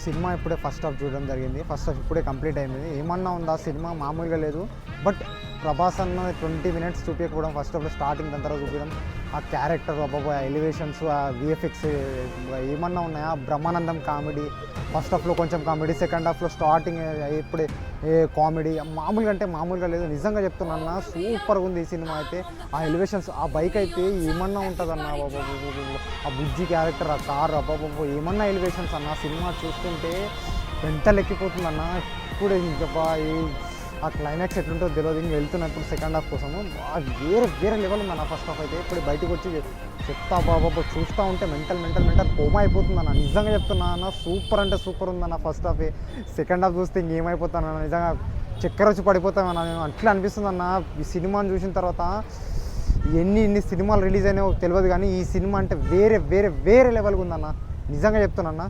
Cinema ఇప్పుడే first half చూడడం జరిగింది. ఫస్ట్ హాఫ్ ఇప్పుడే కంప్లీట్ అయింది. ఏమన్నా ఉందా సినిమా మామూలుగా లేదు. బట్ ప్రభాస్ అన్న 20 మినిట్స్ చూపించకపోవడం, ఫస్ట్ హాఫ్లో స్టార్టింగ్ దాని తర్వాత చూపించడం, ఆ క్యారెక్టర్ అబ్బాబో, ఆ ఎలివేషన్స్, ఆ విఎఫ్ఎక్స్ ఏమన్నా ఉన్నాయా? బ్రహ్మానందం కామెడీ ఫస్ట్ హాఫ్లో కొంచెం కామెడీ, సెకండ్ హాఫ్లో స్టార్టింగ్ ఇప్పుడే కామెడీ మామూలుగా అంటే మామూలుగా లేదు. నిజంగా చెప్తున్నా సూపర్గా ఉంది ఈ సినిమా అయితే. ఆ ఎలివేషన్స్, ఆ బైక్ అయితే ఏమన్నా ఉంటుందన్న బాబా, ఆ బుజ్జి క్యారెక్టర్, ఆ కార్ అబ్బాబో ఏమన్నా ఎలివేషన్స్ అన్న. సినిమా చూస్తుంటే వెంటలు ఎక్కిపోతుందన్న. ఇప్పుడే ఇంకా ఆ క్లైమాక్స్ ఎట్లుంటుందో తెలియదు. ఇంక వెళ్తున్నప్పుడు సెకండ్ హాఫ్ కోసము వేరే వేరే లెవెల్ ఉందన్న ఫస్ట్ హాఫ్ అయితే. ఇప్పుడు బయటకు వచ్చి చెప్తా బాబా చూస్తూ ఉంటే మెంటల్ కోమా అయిపోతుందన్న. నిజంగా చెప్తున్నా అన్న, సూపర్ అంటే సూపర్ ఉందన్న ఫస్ట్ హాఫ్. సెకండ్ హాఫ్ చూస్తే ఇంకేమైపోతానన్న, నిజంగా చక్కెర వచ్చి పడిపోతామన్న. నేను అట్లా అనిపిస్తుందన్న ఈ సినిమాని చూసిన తర్వాత. ఎన్ని సినిమాలు రిలీజ్ అయినాయో తెలియదు కానీ ఈ సినిమా అంటే వేరే వేరే వేరే లెవెల్గా ఉందన్న. నిజంగా చెప్తున్నా.